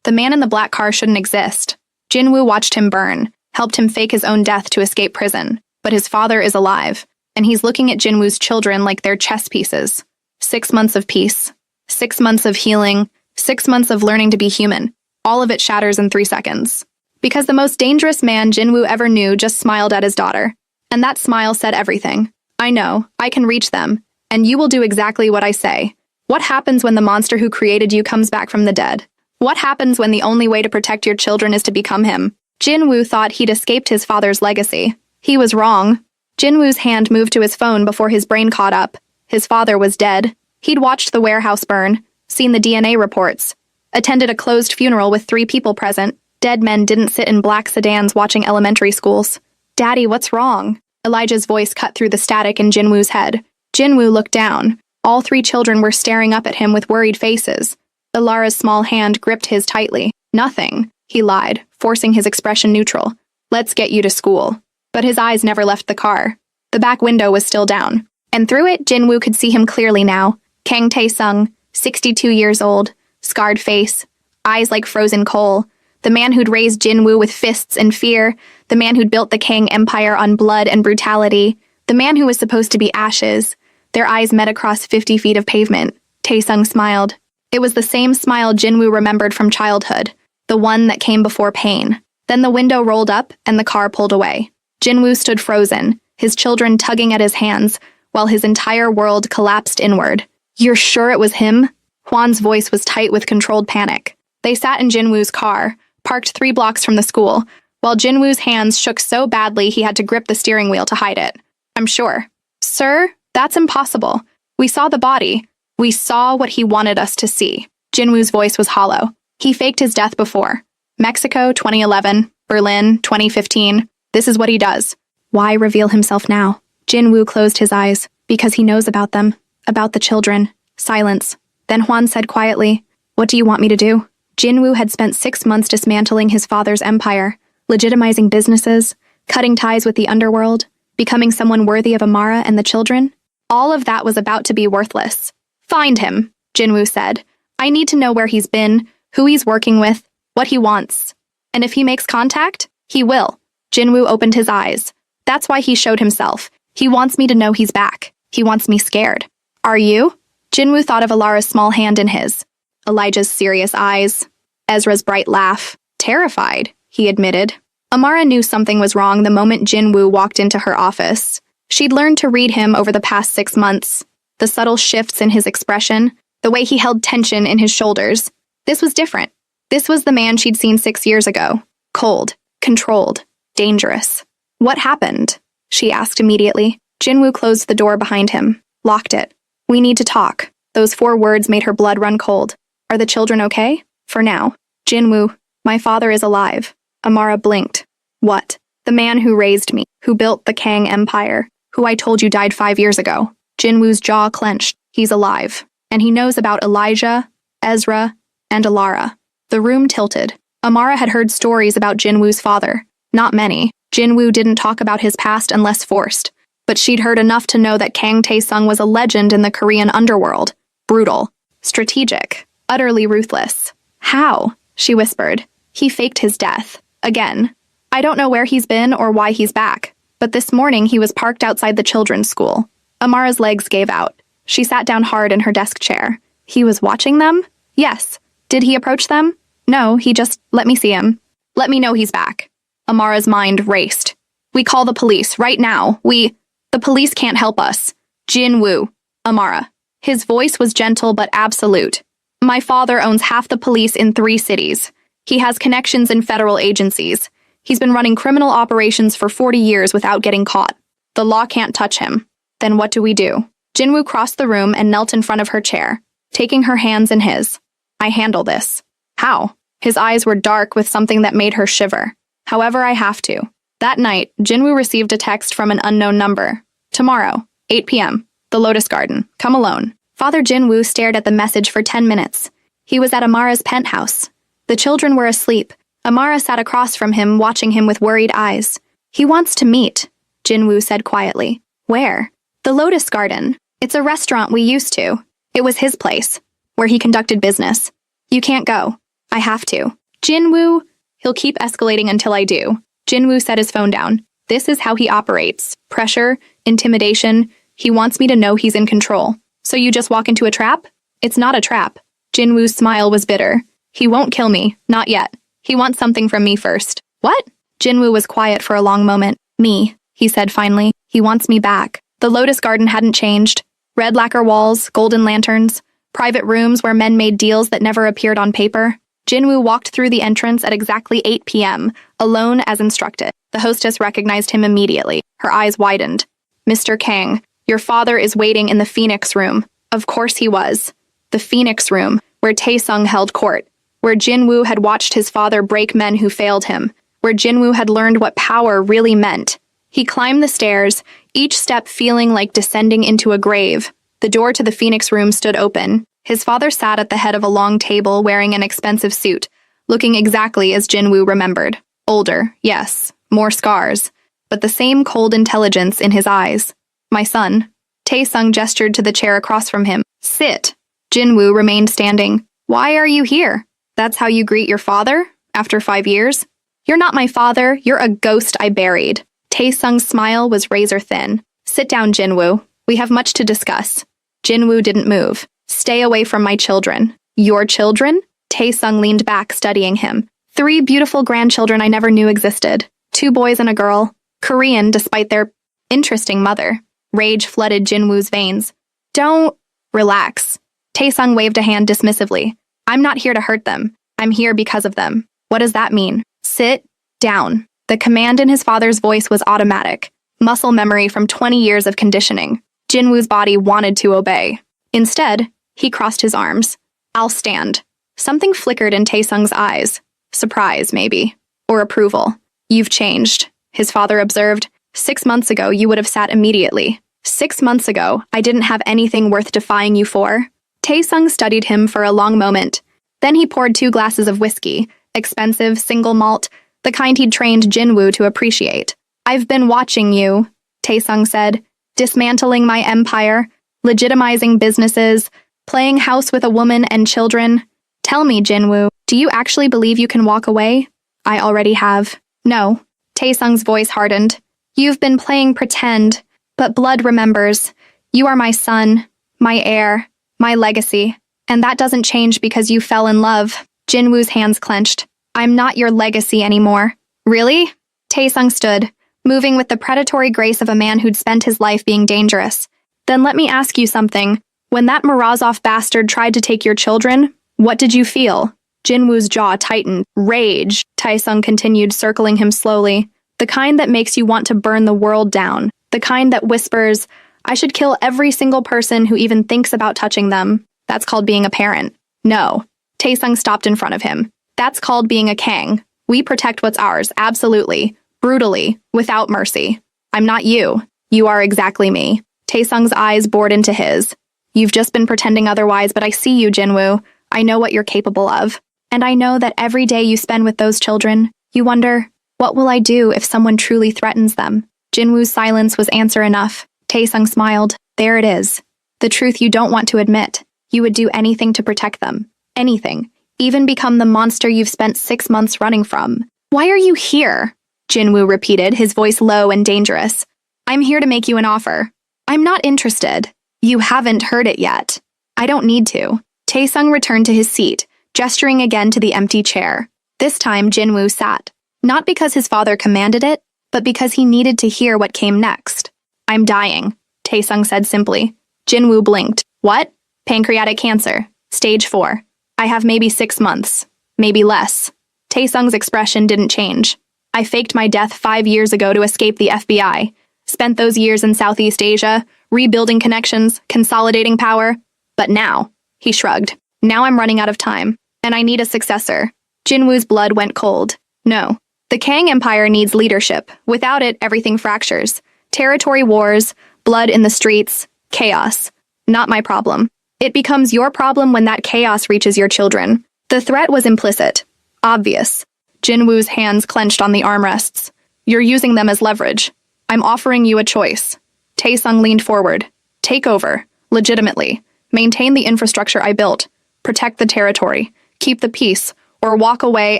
The man in the black car shouldn't exist. Jinwoo watched him burn, helped him fake his own death to escape prison. But his father is alive, and he's looking at Jinwoo's children like they're chess pieces. 6 months of peace. 6 months of healing. 6 months of learning to be human. All of it shatters in 3 seconds. Because the most dangerous man Jinwoo ever knew just smiled at his daughter. And that smile said everything. I know, I can reach them, and you will do exactly what I say. What happens when the monster who created you comes back from the dead? What happens when the only way to protect your children is to become him? Jinwoo thought he'd escaped his father's legacy. He was wrong. Jinwoo's hand moved to his phone before his brain caught up. His father was dead. He'd watched the warehouse burn, seen the DNA reports, attended a closed funeral with 3 people present. Dead men didn't sit in black sedans watching elementary schools. Daddy, what's wrong? Elijah's voice cut through the static in Jinwoo's head. Jinwoo looked down. All 3 children were staring up at him with worried faces. Ilara's small hand gripped his tightly. Nothing, he lied, forcing his expression neutral. Let's get you to school. But his eyes never left the car. The back window was still down. And through it, Jinwoo could see him clearly now. Kang Tae-sung, 62 years old, scarred face, eyes like frozen coal. The man who'd raised Jinwoo with fists and fear. The man who'd built the Kang Empire on blood and brutality. The man who was supposed to be ashes. Their eyes met across 50 feet of pavement. Tae-sung smiled. It was the same smile Jinwoo remembered from childhood. The one that came before pain. Then the window rolled up and the car pulled away. Jinwoo stood frozen, his children tugging at his hands, while his entire world collapsed inward. You're sure it was him? Hwan's voice was tight with controlled panic. They sat in Jinwoo's car, parked 3 blocks from the school, while Jinwoo's hands shook so badly he had to grip the steering wheel to hide it. I'm sure. Sir, that's impossible. We saw the body. We saw what he wanted us to see. Jinwoo's voice was hollow. He faked his death before. Mexico, 2011. Berlin, 2015. This is what he does. Why reveal himself now? Jinwoo closed his eyes, because he knows about them, about the children. Silence. Then Hwan said quietly, What do you want me to do? Jinwoo had spent 6 months dismantling his father's empire, legitimizing businesses, cutting ties with the underworld, becoming someone worthy of Amara and the children. All of that was about to be worthless. Find him, Jinwoo said. I need to know where he's been, who he's working with, what he wants. And if he makes contact, he will. Jinwoo opened his eyes. That's why he showed himself. He wants me to know he's back. He wants me scared. Are you? Jinwoo thought of Ilara's small hand in his. Elijah's serious eyes. Ezra's bright laugh. Terrified, he admitted. Amara knew something was wrong the moment Jinwoo walked into her office. She'd learned to read him over the past 6 months. The subtle shifts in his expression, the way he held tension in his shoulders. This was different. This was the man she'd seen 6 years ago. Cold, controlled, dangerous. What happened? She asked immediately. Jinwoo closed the door behind him, locked it. We need to talk. Those 4 words made her blood run cold. Are the children okay? For now. Jinwoo, my father is alive. Amara blinked. What? The man who raised me, who built the Kang Empire, who I told you died 5 years ago. Jinwoo's jaw clenched. He's alive. And he knows about Elijah, Ezra, and Ilara. The room tilted. Amara had heard stories about Jinwoo's father. Not many. Jinwoo didn't talk about his past unless forced. But she'd heard enough to know that Kang Tae-sung was a legend in the Korean underworld. Brutal. Strategic. Utterly ruthless. How? She whispered. He faked his death. Again. I don't know where he's been or why he's back. But this morning he was parked outside the children's school. Amara's legs gave out. She sat down hard in her desk chair. He was watching them? Yes. Did he approach them? No, he just let me see him. Let me know he's back. Amara's mind raced. We call the police right now. The police can't help us. Jinwoo. Amara. His voice was gentle but absolute. My father owns half the police in 3 cities. He has connections in federal agencies. He's been running criminal operations for 40 years without getting caught. The law can't touch him. Then what do we do? Jinwoo crossed the room and knelt in front of her chair, taking her hands in his. I handle this. How? His eyes were dark with something that made her shiver. However, I have to. That night, Jinwoo received a text from an unknown number. Tomorrow, 8 p.m., the Lotus Garden. Come alone. Father Jinwoo stared at the message for 10 minutes. He was at Amara's penthouse. The children were asleep. Amara sat across from him, watching him with worried eyes. He wants to meet, Jinwoo said quietly. Where? The Lotus Garden. It's a restaurant we used to. It was his place, where he conducted business. You can't go. I have to. Jinwoo, he'll keep escalating until I do. Jinwoo set his phone down. This is how he operates. Pressure, intimidation. He wants me to know he's in control. So you just walk into a trap? It's not a trap. Jinwoo's smile was bitter. He won't kill me. Not yet. He wants something from me first. What? Jinwoo was quiet for a long moment. Me, he said finally. He wants me back. The Lotus Garden hadn't changed. Red lacquer walls, golden lanterns, private rooms where men made deals that never appeared on paper. Jinwoo walked through the entrance at exactly 8 p.m., alone as instructed. The hostess recognized him immediately. Her eyes widened. Mr. Kang, your father is waiting in the Phoenix Room. Of course he was. The Phoenix Room, where Taesung held court, where Jinwoo had watched his father break men who failed him, where Jinwoo had learned what power really meant. He climbed the stairs, each step feeling like descending into a grave. The door to the Phoenix Room stood open. His father sat at the head of a long table wearing an expensive suit, looking exactly as Jinwoo remembered. Older, yes, more scars, but the same cold intelligence in his eyes. My son. Taesung gestured to the chair across from him. Sit. Jinwoo remained standing. Why are you here? That's how you greet your father? After 5 years? You're not my father, you're a ghost I buried. Taesung's smile was razor thin. Sit down, Jinwoo. We have much to discuss. Jinwoo didn't move. Stay away from my children. Your children? Taesung leaned back, studying him. 3 beautiful grandchildren I never knew existed. 2 boys and a girl. Korean, despite their interesting mother. Rage flooded Jinwoo's veins. Don't... Relax. Taesung waved a hand dismissively. I'm not here to hurt them. I'm here because of them. What does that mean? Sit down. The command in his father's voice was automatic. Muscle memory from 20 years of conditioning. Jinwoo's body wanted to obey. Instead, he crossed his arms. I'll stand. Something flickered in Taesung's eyes. Surprise, maybe. Or approval. You've changed, his father observed. 6 months ago, you would have sat immediately. 6 months ago, I didn't have anything worth defying you for. Taesung studied him for a long moment. Then he poured 2 glasses of whiskey, expensive, single malt, the kind he'd trained Jinwoo to appreciate. I've been watching you, Taesung said, dismantling my empire, legitimizing businesses, playing house with a woman and children. Tell me, Jinwoo, do you actually believe you can walk away? I already have. No. Taesung's voice hardened. You've been playing pretend, but blood remembers. You are my son, my heir, my legacy, and that doesn't change because you fell in love. Jinwoo's hands clenched. I'm not your legacy anymore. Really? Taesung stood, moving with the predatory grace of a man who'd spent his life being dangerous. Then let me ask you something. When that Morozov bastard tried to take your children, what did you feel? Jinwoo's jaw tightened. Rage, Taesung continued, circling him slowly. The kind that makes you want to burn the world down. The kind that whispers, I should kill every single person who even thinks about touching them. That's called being a parent. No. Taesung stopped in front of him. That's called being a Kang. We protect what's ours, absolutely. Brutally, without mercy. I'm not you. You are exactly me. Taesung's eyes bored into his. You've just been pretending otherwise, but I see you, Jinwoo. I know what you're capable of. And I know that every day you spend with those children, you wonder, what will I do if someone truly threatens them? Jinwoo's silence was answer enough. Taesung smiled. There it is. The truth you don't want to admit. You would do anything to protect them. Anything. Even become the monster you've spent 6 months running from. Why are you here? Jinwoo repeated, his voice low and dangerous. I'm here to make you an offer. I'm not interested. You haven't heard it yet. I don't need to. Taesung returned to his seat, gesturing again to the empty chair. This time, Jinwoo sat. Not because his father commanded it, but because he needed to hear what came next. I'm dying, Taesung said simply. Jinwoo blinked. What? Pancreatic cancer. Stage 4. I have maybe 6 months. Maybe less. Taesung's expression didn't change. I faked my death 5 years ago to escape the FBI. Spent those years in Southeast Asia, rebuilding connections, consolidating power. But now, he shrugged. Now I'm running out of time, and I need a successor. Jinwoo's blood went cold. No. The Kang Empire needs leadership. Without it, everything fractures. Territory wars, blood in the streets, chaos. Not my problem. It becomes your problem when that chaos reaches your children. The threat was implicit. Obvious. Jinwoo's hands clenched on the armrests. You're using them as leverage. I'm offering you a choice. Taesung leaned forward. Take over. Legitimately. Maintain the infrastructure I built. Protect the territory. Keep the peace. or walk away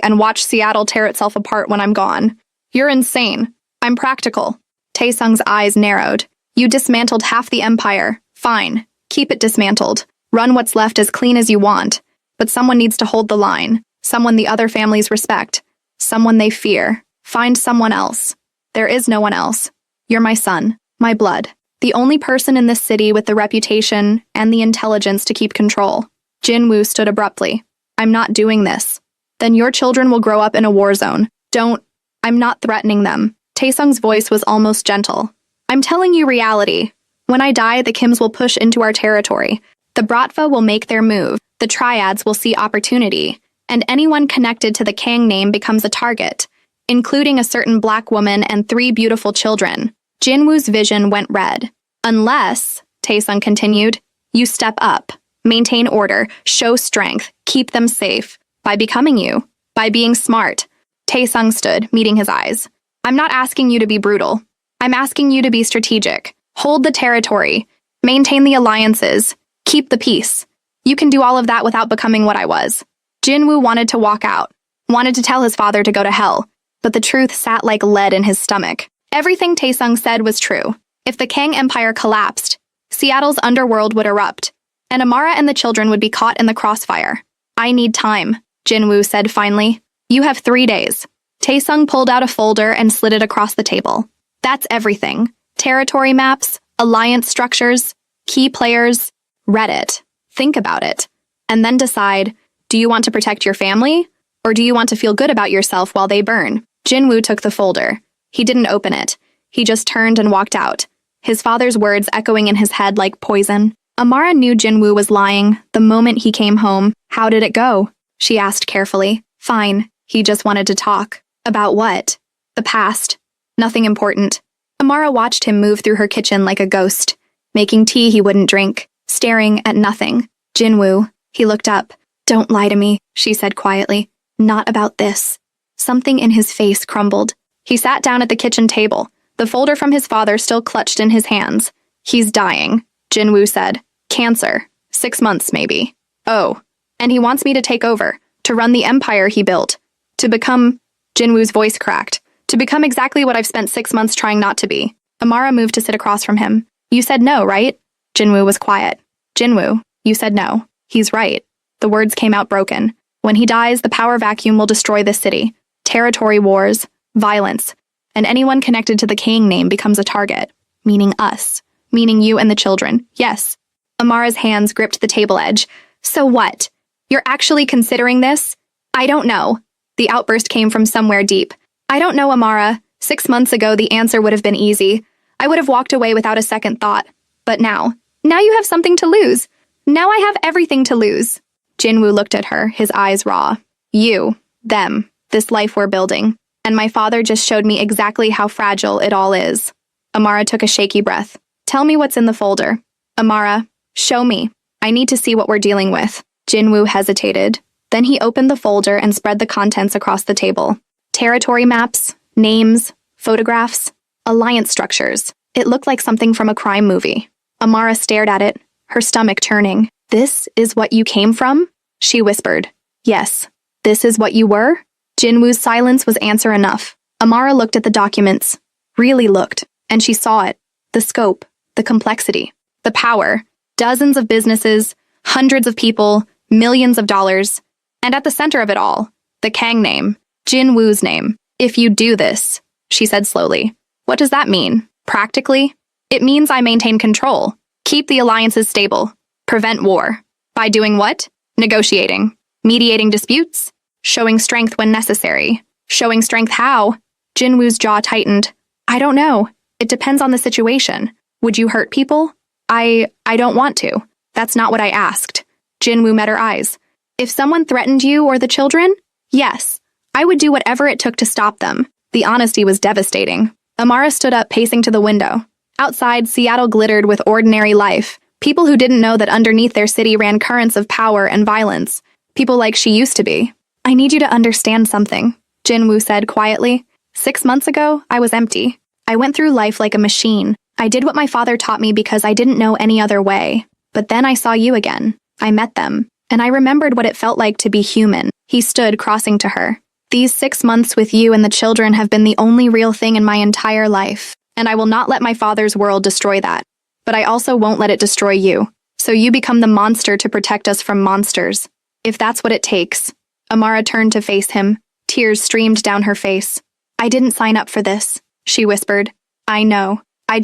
and watch Seattle tear itself apart when I'm gone. You're insane. I'm practical. Taesung's eyes narrowed. You dismantled half the empire. Fine. Keep it dismantled. Run what's left as clean as you want. But someone needs to hold the line. Someone the other families respect. Someone they fear. Find someone else. There is no one else. You're my son, my blood. The only person in this city with the reputation and the intelligence to keep control. Jinwoo stood abruptly. I'm not doing this. Then your children will grow up in a war zone. I'm not threatening them. Taesung's voice was almost gentle. I'm telling you reality. When I die, the Kims will push into our territory. The Bratva will make their move. The Triads will see opportunity. And anyone connected to the Kang name becomes a target, including a certain black woman and 3 beautiful children. Jinwoo's vision went red. Unless, Taesung continued, you step up, maintain order, show strength, keep them safe, by becoming you, by being smart. Taesung stood, meeting his eyes. I'm not asking you to be brutal. I'm asking you to be strategic. Hold the territory, maintain the alliances, keep the peace. You can do all of that without becoming what I was. Jinwoo wanted to walk out, wanted to tell his father to go to hell, but the truth sat like lead in his stomach. Everything Taesung said was true. If the Kang Empire collapsed, Seattle's underworld would erupt, and Amara and the children would be caught in the crossfire. I need time, Jinwoo said finally. You have 3 days. Taesung pulled out a folder and slid it across the table. That's everything. Territory maps, alliance structures, key players. Read it. Think about it. And then decide, do you want to protect your family? Or do you want to feel good about yourself while they burn? Jinwoo took the folder. He didn't open it. He just turned and walked out, his father's words echoing in his head like poison. Amara knew Jinwoo was lying the moment he came home. How did it go? She asked carefully. Fine. He just wanted to talk. About what? The past. Nothing important. Amara watched him move through her kitchen like a ghost, making tea he wouldn't drink, staring at nothing. Jinwoo. He looked up. Don't lie to me, she said quietly. Not about this. Something in his face crumbled. He sat down at the kitchen table, the folder from his father still clutched in his hands. He's dying, Jinwoo said. Cancer. 6 months, maybe. Oh. And he wants me to take over, to run the empire he built. To become... Jinwoo's voice cracked. To become exactly what I've spent 6 months trying not to be. Amara moved to sit across from him. You said no, right? Jinwoo was quiet. Jinwoo, you said no. He's right. The words came out broken. When he dies, the power vacuum will destroy this city. Territory wars, violence, and anyone connected to the Kang name becomes a target. Meaning us. Meaning you and the children. Yes. Amara's hands gripped the table edge. So what? You're actually considering this? I don't know. The outburst came from somewhere deep. I don't know, Amara. 6 months ago, the answer would have been easy. I would have walked away without a second thought. But now you have something to lose. Now I have everything to lose. Jinwoo looked at her, his eyes raw. You, them, this life we're building. And my father just showed me exactly how fragile it all is. Amara took a shaky breath. Tell me what's in the folder. Amara, show me. I need to see what we're dealing with. Jinwoo hesitated. Then he opened the folder and spread the contents across the table. Territory maps, names, photographs, alliance structures. It looked like something from a crime movie. Amara stared at it, her stomach churning. This is what you came from? She whispered. Yes. This is what you were? Jinwoo's silence was answer enough. Amara looked at the documents. Really looked. And she saw it. The scope. The complexity. The power. Dozens of businesses. Hundreds of people. Millions of dollars. And at the center of it all, the Kang name. Jinwoo's name. If you do this, she said slowly. What does that mean? Practically? It means I maintain control. Keep the alliances stable. Prevent war. By doing what? Negotiating. Mediating disputes. Showing strength when necessary. Showing strength how? Jinwoo's jaw tightened. I don't know. It depends on the situation. Would you hurt people? I don't want to. That's not what I asked. Jinwoo met her eyes. If someone threatened you or the children? Yes. I would do whatever it took to stop them. The honesty was devastating. Amara stood up, pacing to the window. Outside, Seattle glittered with ordinary life. People who didn't know that underneath their city ran currents of power and violence. People like she used to be. I need you to understand something, Jinwoo said quietly. 6 months ago, I was empty. I went through life like a machine. I did what my father taught me because I didn't know any other way. But then I saw you again. I met them. And I remembered what it felt like to be human. He stood, crossing to her. These 6 months with you and the children have been the only real thing in my entire life, and I will not let my father's world destroy that. But I also won't let it destroy you. So you become the monster to protect us from monsters. If that's what it takes. Amara turned to face him. Tears streamed down her face. I didn't sign up for this, she whispered. I know. I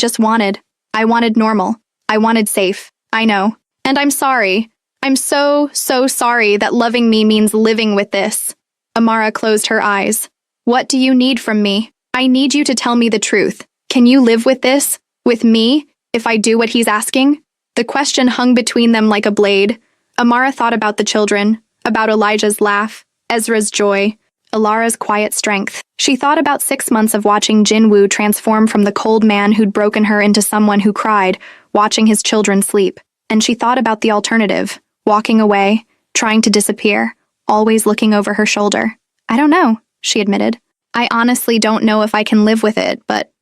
wanted normal. I wanted safe. I know. And I'm sorry. I'm so sorry that loving me means living with this. Amara closed her eyes. What do you need from me? I need you to tell me the truth. Can you live with this? With me? If I do what he's asking? The question hung between them like a blade. Amara thought about the children, about Elijah's laugh, Ezra's joy, Alara's quiet strength. She thought about 6 months of watching Jinwoo transform from the cold man who'd broken her into someone who cried, watching his children sleep. And she thought about the alternative, walking away, trying to disappear, always looking over her shoulder. I don't know, she admitted. I honestly don't know if I can live with it, but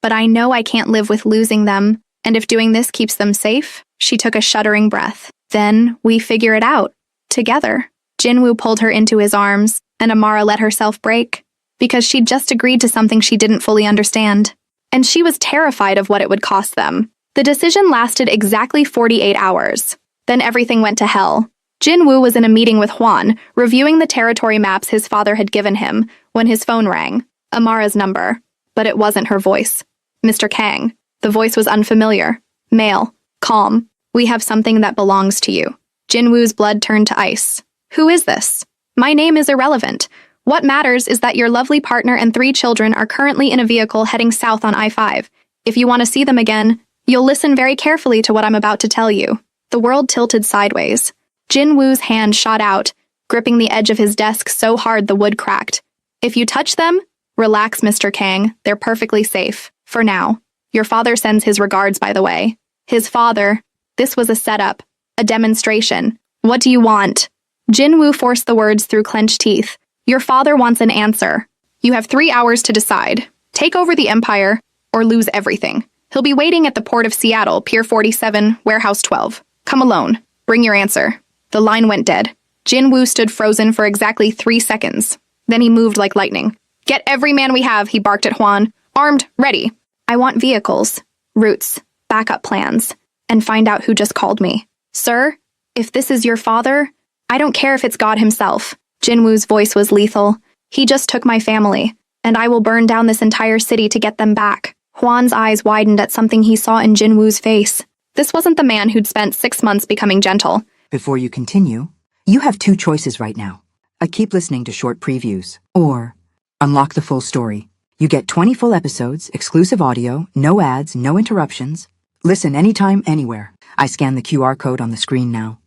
I know I can't live with losing them, and if doing this keeps them safe, she took a shuddering breath. Then we figure it out. Together. Jinwoo pulled her into his arms, and Amara let herself break, because she'd just agreed to something she didn't fully understand. And she was terrified of what it would cost them. The decision lasted exactly 48 hours. Then everything went to hell. Jinwoo was in a meeting with Hwan, reviewing the territory maps his father had given him, when his phone rang. Amara's number. But it wasn't her voice. Mr. Kang. The voice was unfamiliar. Male. Calm. We have something that belongs to you. Jinwoo's blood turned to ice. Who is this? My name is irrelevant. What matters is that your lovely partner and 3 children are currently in a vehicle heading south on I-5. If you want to see them again, you'll listen very carefully to what I'm about to tell you. The world tilted sideways. Jinwoo's hand shot out, gripping the edge of his desk so hard the wood cracked. If you touch them, relax, Mr. Kang. They're perfectly safe. For now. Your father sends his regards, by the way. His father. This was a setup. A demonstration. What do you want? Jinwoo forced the words through clenched teeth. Your father wants an answer. You have 3 hours to decide. Take over the empire, or lose everything. He'll be waiting at the port of Seattle, Pier 47, Warehouse 12. Come alone. Bring your answer. The line went dead. Jinwoo stood frozen for exactly 3 seconds. Then he moved like lightning. Get every man we have, he barked at Hwan. Armed, ready. I want vehicles, routes, backup plans, and find out who just called me. Sir, if this is your father, I don't care if it's God himself. Jinwoo's voice was lethal. He just took my family, and I will burn down this entire city to get them back. Hwan's eyes widened at something he saw in Jinwoo's face. This wasn't the man who'd spent 6 months becoming gentle. Before you continue, you have 2 choices right now. Keep listening to short previews, or unlock the full story. You get 20 full episodes, exclusive audio, no ads, no interruptions. Listen anytime, anywhere. I scan the QR code on the screen now.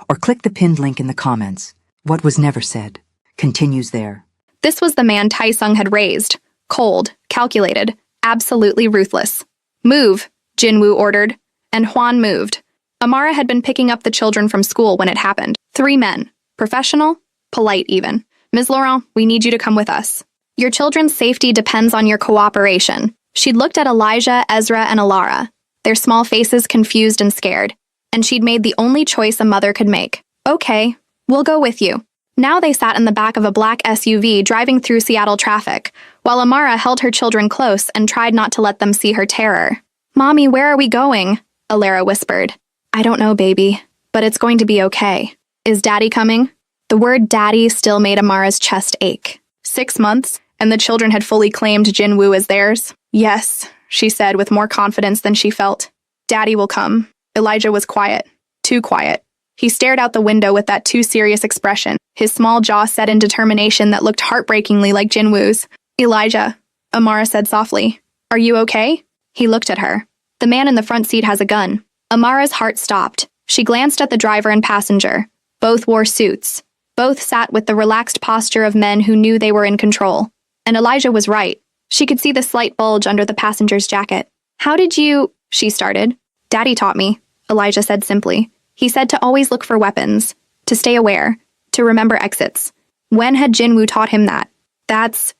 Or click the pinned link in the comments. What was never said continues there. This was the man Taesung had raised. Cold, calculated, absolutely ruthless. Move, Jinwoo ordered. And Hwan moved. Amara had been picking up the children from school when it happened. 3 men. Professional, polite even. Ms. Laurent, we need you to come with us. Your children's safety depends on your cooperation. She'd looked at Elijah, Ezra, and Alara, their small faces confused and scared, and she'd made the only choice a mother could make. Okay, we'll go with you. Now they sat in the back of a black SUV driving through Seattle traffic, while Amara held her children close and tried not to let them see her terror. Mommy, where are we going? Alara whispered. I don't know, baby, but it's going to be okay. Is Daddy coming? The word Daddy still made Amara's chest ache. 6 months? And the children had fully claimed Jinwoo as theirs? Yes, she said with more confidence than she felt. Daddy will come. Elijah was quiet. Too quiet. He stared out the window with that too serious expression, his small jaw set in determination that looked heartbreakingly like Jinwoo's. Elijah, Amara said softly. Are you okay? He looked at her. The man in the front seat has a gun. Amara's heart stopped. She glanced at the driver and passenger. Both wore suits. Both sat with the relaxed posture of men who knew they were in control. And Elijah was right. She could see the slight bulge under the passenger's jacket. How did you... she started. Daddy taught me, Elijah said simply. He said to always look for weapons, to stay aware, to remember exits. When had Jinwoo taught him that? That's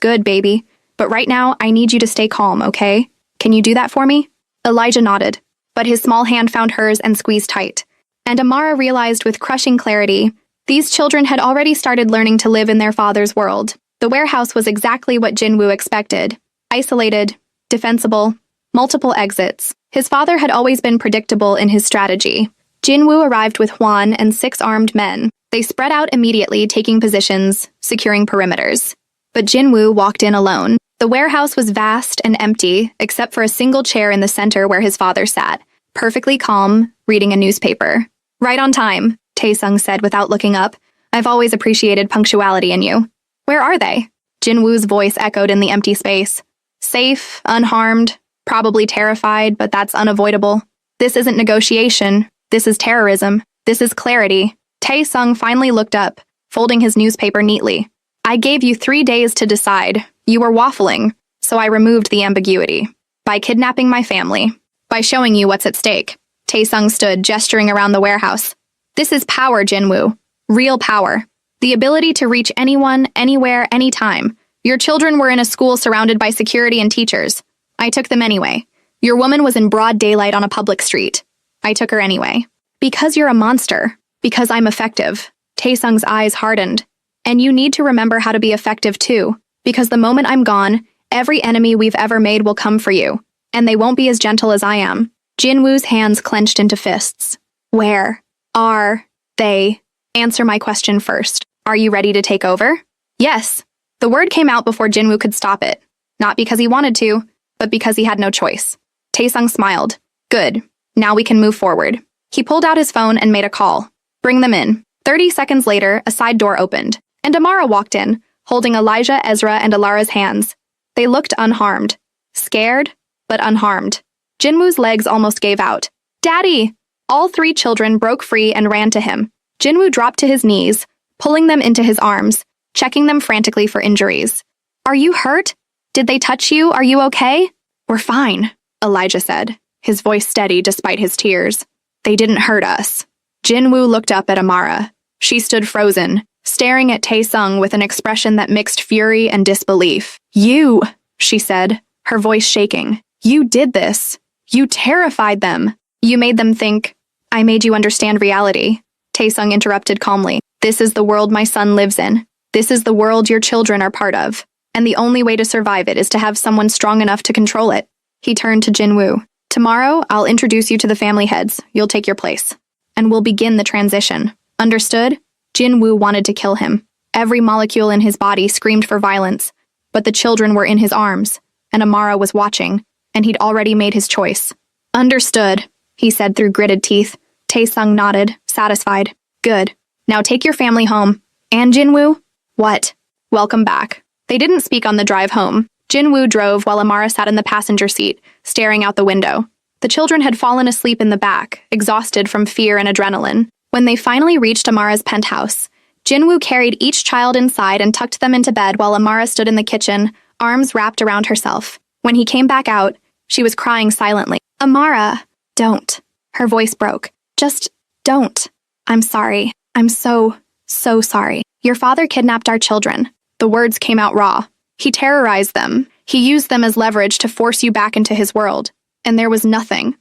good, baby. But right now, I need you to stay calm, okay? Can you do that for me? Elijah nodded, but his small hand found hers and squeezed tight. And Amara realized with crushing clarity, These children had already started learning to live in their father's world. The warehouse was exactly what Jinwoo expected. Isolated, defensible, multiple exits. His father had always been predictable in his strategy. Jinwoo arrived with Hwan and 6 armed men. They spread out immediately, taking positions, securing perimeters. But Jinwoo walked in alone. The warehouse was vast and empty, except for a single chair in the center where his father sat, perfectly calm, reading a newspaper. "Right on time," Taesung said without looking up. "I've always appreciated punctuality in you." "Where are they?" Jinwoo's voice echoed in the empty space. "Safe, unharmed, probably terrified, but that's unavoidable. This isn't negotiation. This is terrorism. This is clarity." Taesung finally looked up, folding his newspaper neatly. "I gave you 3 days to decide. You were waffling, so I removed the ambiguity. By kidnapping my family. By showing you what's at stake." Taesung stood, gesturing around the warehouse. "This is power, Jinwoo. Real power. The ability to reach anyone, anywhere, anytime. Your children were in a school surrounded by security and teachers. I took them anyway. Your woman was in broad daylight on a public street. I took her anyway. Because you're a monster. Because I'm effective." Taesung's eyes hardened. "And you need to remember how to be effective too. Because the moment I'm gone, every enemy we've ever made will come for you. And they won't be as gentle as I am." Jinwoo's hands clenched into fists. "Where are they? Answer my question first. Are you ready to take over?" "Yes." The word came out before Jinwoo could stop it. Not because he wanted to, but because he had no choice. Taesung smiled. "Good. Now we can move forward." He pulled out his phone and made a call. "Bring them in." 30 seconds later, a side door opened, and Amara walked in, holding Elijah, Ezra, and Alara's hands. They looked unharmed. Scared, but unharmed. Jinwoo's legs almost gave out. "Daddy!" All 3 children broke free and ran to him. Jinwoo dropped to his knees, pulling them into his arms, checking them frantically for injuries. "Are you hurt? Did they touch you? Are you okay?" "We're fine," Elijah said, his voice steady despite his tears. "They didn't hurt us." Jinwoo looked up at Amara. She stood frozen, staring at Taesung with an expression that mixed fury and disbelief. "You," she said, her voice shaking. "You did this. You terrified them. You made them think." "I made you understand reality," Taesung interrupted calmly. "This is the world my son lives in. This is the world your children are part of. And the only way to survive it is to have someone strong enough to control it." He turned to Jinwoo. "Tomorrow, I'll introduce you to the family heads. You'll take your place. And we'll begin the transition. Understood?" Jinwoo wanted to kill him. Every molecule in his body screamed for violence. But the children were in his arms, and Amara was watching, and he'd already made his choice. "Understood," he said through gritted teeth. Taesung nodded, satisfied. "Good. Now take your family home. And Jinwoo?" "What?" "Welcome back." They didn't speak on the drive home. Jinwoo drove while Amara sat in the passenger seat, staring out the window. The children had fallen asleep in the back, exhausted from fear and adrenaline. When they finally reached Amara's penthouse, Jinwoo carried each child inside and tucked them into bed while Amara stood in the kitchen, arms wrapped around herself. When he came back out, she was crying silently. "Amara, don't." Her voice broke. "Just don't. I'm sorry. I'm so sorry. Your father kidnapped our children." The words came out raw. "He terrorized them. He used them as leverage to force you back into his world. And there was nothing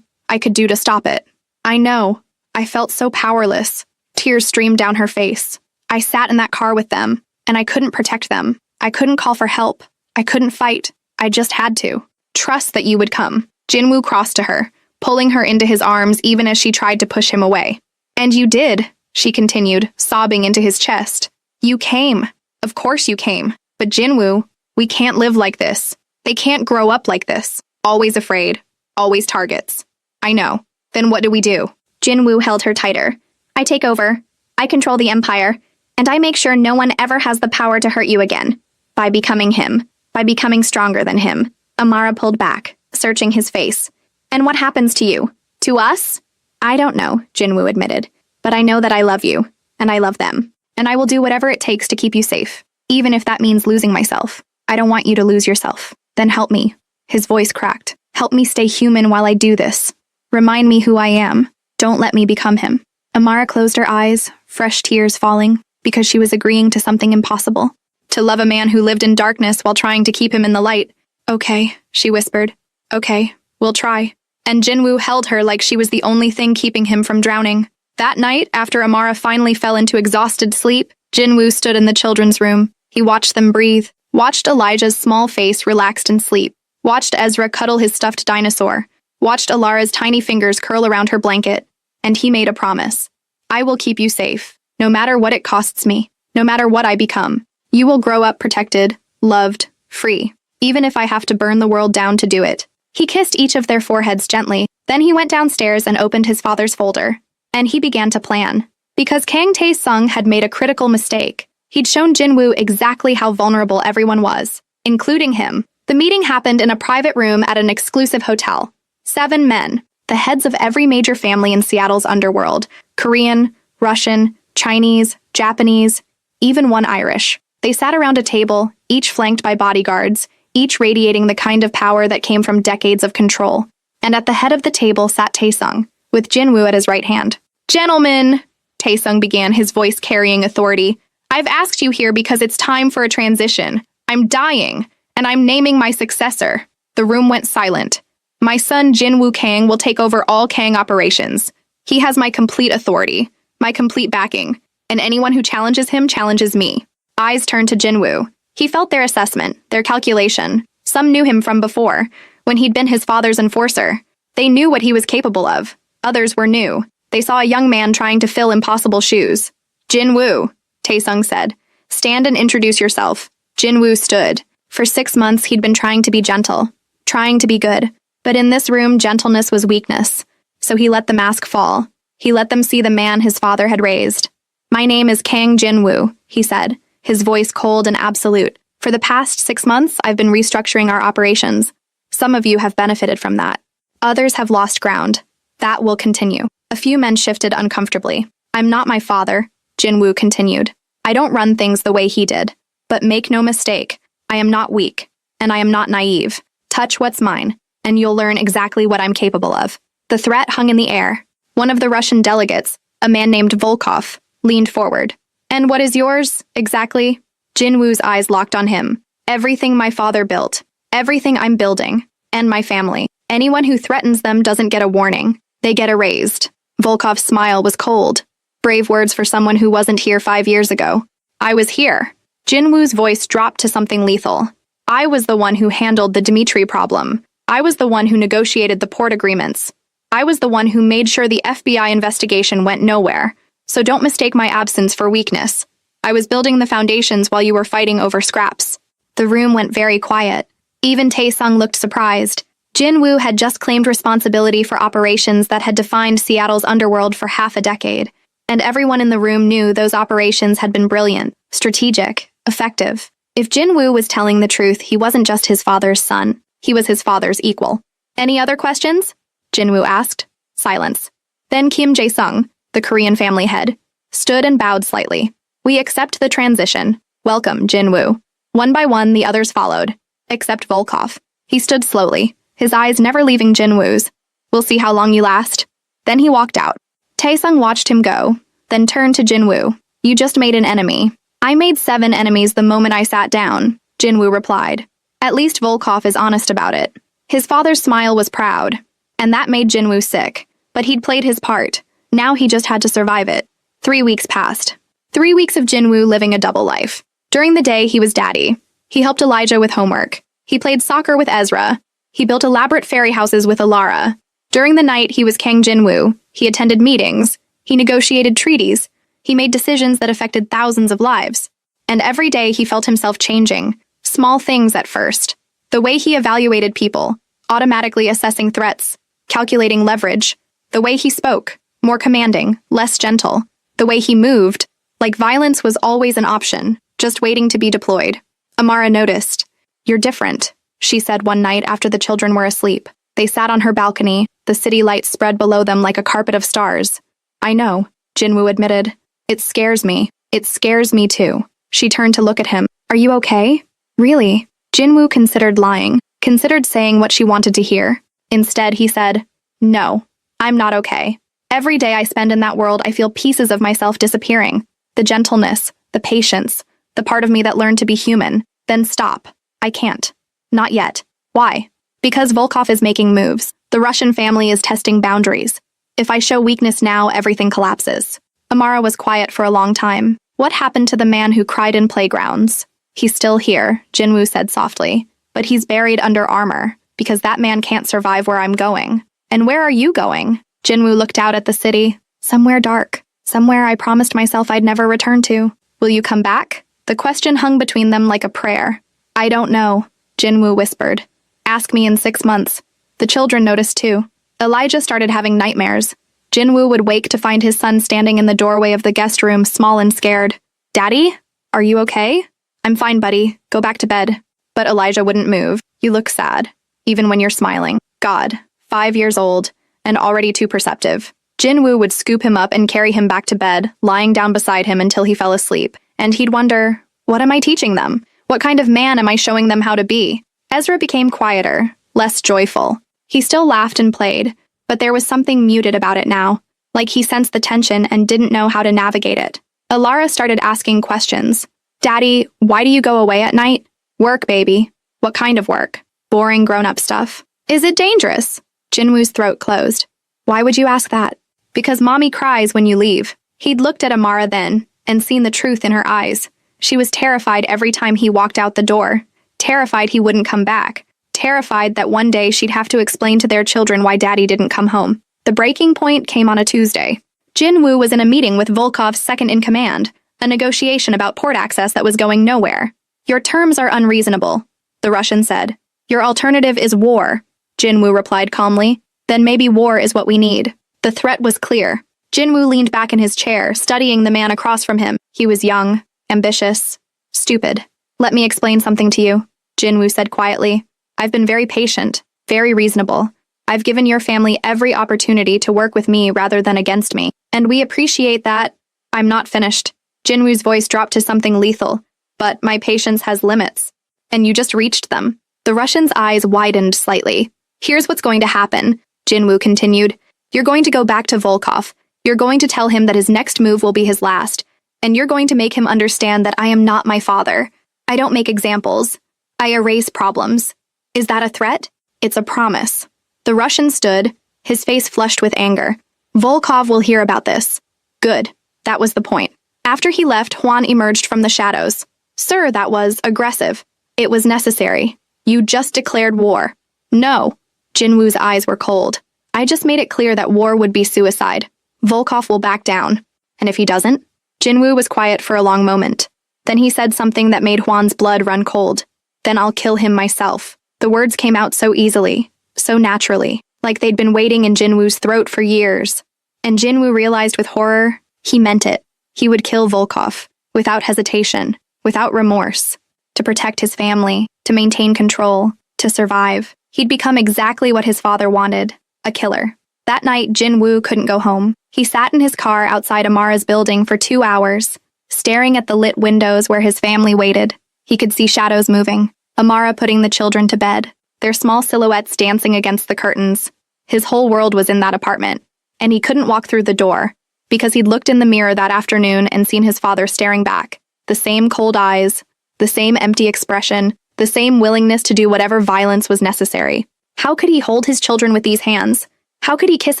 I could do to stop it. I know. I felt so powerless." Tears streamed down her face. "I sat in that car with them, and I couldn't protect them. I couldn't call for help. I couldn't fight. I just had to. Trust that you would come." Jinwoo crossed to her, pulling her into his arms even as she tried to push him away. "And you did," she continued, sobbing into his chest. "You came. Of course you came. But Jinwoo, we can't live like this. They can't grow up like this. Always afraid. Always targets." "I know. Then what do we do?" Jinwoo held her tighter. "I take over. I control the empire. And I make sure no one ever has the power to hurt you again. By becoming him. By becoming stronger than him." Amara pulled back, searching his face. "And what happens to you? To us?" "I don't know," Jinwoo admitted. "But I know that I love you. And I love them. And I will do whatever it takes to keep you safe. Even if that means losing myself. I don't want you to lose yourself. Then help me." His voice cracked. "Help me stay human while I do this. Remind me who I am. Don't let me become him." Amara closed her eyes, fresh tears falling, because she was agreeing to something impossible. To love a man who lived in darkness while trying to keep him in the light. "Okay," she whispered. "Okay, we'll try." And Jinwoo held her like she was the only thing keeping him from drowning. That night, after Amara finally fell into exhausted sleep, Jinwoo stood in the children's room. He watched them breathe, watched Elijah's small face relaxed in sleep, watched Ezra cuddle his stuffed dinosaur, watched Alara's tiny fingers curl around her blanket, and he made a promise. I will keep you safe, no matter what it costs me, no matter what I become. You will grow up protected, loved, free, even if I have to burn the world down to do it. He kissed each of their foreheads gently, then he went downstairs and opened his father's folder. And he began to plan. Because Kang Tae-sung had made a critical mistake, he'd shown Jinwoo exactly how vulnerable everyone was, including him. The meeting happened in a private room at an exclusive hotel. 7 men, the heads of every major family in Seattle's underworld, Korean, Russian, Chinese, Japanese, even one Irish. They sat around a table, each flanked by bodyguards, each radiating the kind of power that came from decades of control. And at the head of the table sat Tae-sung, with Jinwoo at his right hand. Gentlemen, Tae-sung began, his voice carrying authority. I've asked you here because it's time for a transition. I'm dying, and I'm naming my successor. The room went silent. My son Jinwoo Kang will take over all Kang operations. He has my complete authority, my complete backing, and anyone who challenges him challenges me. Eyes turned to Jinwoo. He felt their assessment, their calculation. Some knew him from before, when he'd been his father's enforcer. They knew what he was capable of. Others were new. They saw a young man trying to fill impossible shoes. Jinwoo, Tae-sung said. Stand and introduce yourself. Jinwoo stood. For 6 months, he'd been trying to be gentle, trying to be good. But in this room, gentleness was weakness. So he let the mask fall. He let them see the man his father had raised. My name is Kang Jinwoo, he said, his voice cold and absolute. For the past 6 months, I've been restructuring our operations. Some of you have benefited from that. Others have lost ground. That will continue. A few men shifted uncomfortably. I'm not my father, Jinwoo continued. I don't run things the way he did. But make no mistake, I am not weak, and I am not naive. Touch what's mine, and you'll learn exactly what I'm capable of. The threat hung in the air. One of the Russian delegates, a man named Volkov, leaned forward. And what is yours, exactly? Jinwoo's eyes locked on him. Everything my father built. Everything I'm building. And my family. Anyone who threatens them doesn't get a warning. They get erased. Volkov's smile was cold. Brave words for someone who wasn't here 5 years ago. I was here. Jinwoo's voice dropped to something lethal. I was the one who handled the Dmitry problem. I was the one who negotiated the port agreements. I was the one who made sure the FBI investigation went nowhere. So don't mistake my absence for weakness. I was building the foundations while you were fighting over scraps. The room went very quiet. Even Tae-sung looked surprised. Jinwoo had just claimed responsibility for operations that had defined Seattle's underworld for half a decade. And everyone in the room knew those operations had been brilliant, strategic, effective. If Jinwoo was telling the truth, he wasn't just his father's son. He was his father's equal. Any other questions? Jinwoo asked. Silence. Then Kim Jae-sung, the Korean family head, stood and bowed slightly. We accept the transition. Welcome, Jinwoo. One by one, the others followed, except Volkov. He stood slowly, his eyes never leaving Jinwoo's. We'll see how long you last. Then he walked out. Tae-sung watched him go, then turned to Jinwoo. You just made an enemy. I made 7 enemies the moment I sat down, Jinwoo replied. At least Volkov is honest about it. His father's smile was proud, and that made Jinwoo sick. But he'd played his part. Now he just had to survive it. 3 weeks passed. 3 weeks of Jinwoo living a double life. During the day, he was daddy. He helped Elijah with homework. He played soccer with Ezra. He built elaborate fairy houses with Alara. During the night, he was Kang Jinwoo. He attended meetings. He negotiated treaties. He made decisions that affected thousands of lives. And every day, he felt himself changing. Small things at first. The way he evaluated people, automatically assessing threats, calculating leverage. The way he spoke, more commanding, less gentle. The way he moved, like violence was always an option, just waiting to be deployed. Amara noticed. You're different, she said one night after the children were asleep. They sat on her balcony, the city lights spread below them like a carpet of stars. I know, Jinwoo admitted. It scares me. It scares me too. She turned to look at him. Are you okay? Really? Jinwoo considered lying, considered saying what she wanted to hear. Instead, he said, No, I'm not okay. Every day I spend in that world, I feel pieces of myself disappearing. The gentleness, the patience, the part of me that learned to be human. Then stop. I can't. Not yet. Why? Because Volkov is making moves. The Russian family is testing boundaries. If I show weakness now, everything collapses. Amara was quiet for a long time. What happened to the man who cried in playgrounds? He's still here, Jinwoo said softly. But he's buried under armor, because that man can't survive where I'm going. And where are you going? Jinwoo looked out at the city. Somewhere dark. Somewhere I promised myself I'd never return to. Will you come back? The question hung between them like a prayer. I don't know, Jinwoo whispered. Ask me in 6 months. The children noticed too. Elijah started having nightmares. Jinwoo would wake to find his son standing in the doorway of the guest room, small and scared. Daddy? Are you okay? I'm fine, buddy. Go back to bed. But Elijah wouldn't move. You look sad, even when you're smiling. God, 5 years old, and already too perceptive. Jinwoo would scoop him up and carry him back to bed, lying down beside him until he fell asleep. And he'd wonder, what am I teaching them? What kind of man am I showing them how to be? Ezra became quieter, less joyful. He still laughed and played, but there was something muted about it now, like he sensed the tension and didn't know how to navigate it. Alara started asking questions. Daddy, why do you go away at night? Work, baby. What kind of work? Boring grown-up stuff. Is it dangerous? Jinwoo's throat closed. Why would you ask that? Because mommy cries when you leave. He'd looked at Amara then, and seen the truth in her eyes. She was terrified every time he walked out the door. Terrified he wouldn't come back. Terrified that one day she'd have to explain to their children why Daddy didn't come home. The breaking point came on a Tuesday. Jinwoo was in a meeting with Volkov's second-in-command, a negotiation about port access that was going nowhere. Your terms are unreasonable, the Russian said. Your alternative is war, Jinwoo replied calmly. Then maybe war is what we need. The threat was clear. Jinwoo leaned back in his chair, studying the man across from him. He was young, ambitious, stupid. Let me explain something to you, Jinwoo said quietly. I've been very patient, very reasonable. I've given your family every opportunity to work with me rather than against me, and we appreciate that. I'm not finished. Jinwoo's voice dropped to something lethal, but my patience has limits. And you just reached them. The Russian's eyes widened slightly. Here's what's going to happen, Jinwoo continued. You're going to go back to Volkov. You're going to tell him that his next move will be his last, and you're going to make him understand that I am not my father. I don't make examples. I erase problems. Is that a threat? It's a promise. The Russian stood, his face flushed with anger. Volkov will hear about this. Good. That was the point. After he left, Juan emerged from the shadows. Sir, that was aggressive. It was necessary. You just declared war. No. Jinwoo's eyes were cold. I just made it clear that war would be suicide. Volkov will back down. And if he doesn't? Jinwoo was quiet for a long moment. Then he said something that made Juan's blood run cold. Then I'll kill him myself. The words came out so easily, so naturally, like they'd been waiting in Jinwoo's throat for years. And Jinwoo realized with horror, he meant it. He would kill Volkov, without hesitation, without remorse, to protect his family, to maintain control, to survive. He'd become exactly what his father wanted, a killer. That night, Jinwoo couldn't go home. He sat in his car outside Amara's building for 2 hours, staring at the lit windows where his family waited. He could see shadows moving. Amara putting the children to bed, their small silhouettes dancing against the curtains. His whole world was in that apartment, and he couldn't walk through the door, because he'd looked in the mirror that afternoon and seen his father staring back. The same cold eyes, the same empty expression, the same willingness to do whatever violence was necessary. How could he hold his children with these hands? How could he kiss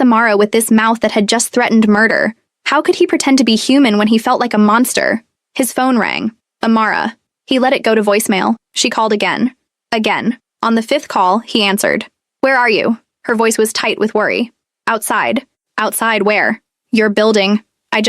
Amara with this mouth that had just threatened murder? How could he pretend to be human when he felt like a monster? His phone rang. Amara. He let it go to voicemail. She called again. Again. On the 5th call, he answered. Where are you? Her voice was tight with worry. Outside. Outside where? Your building. I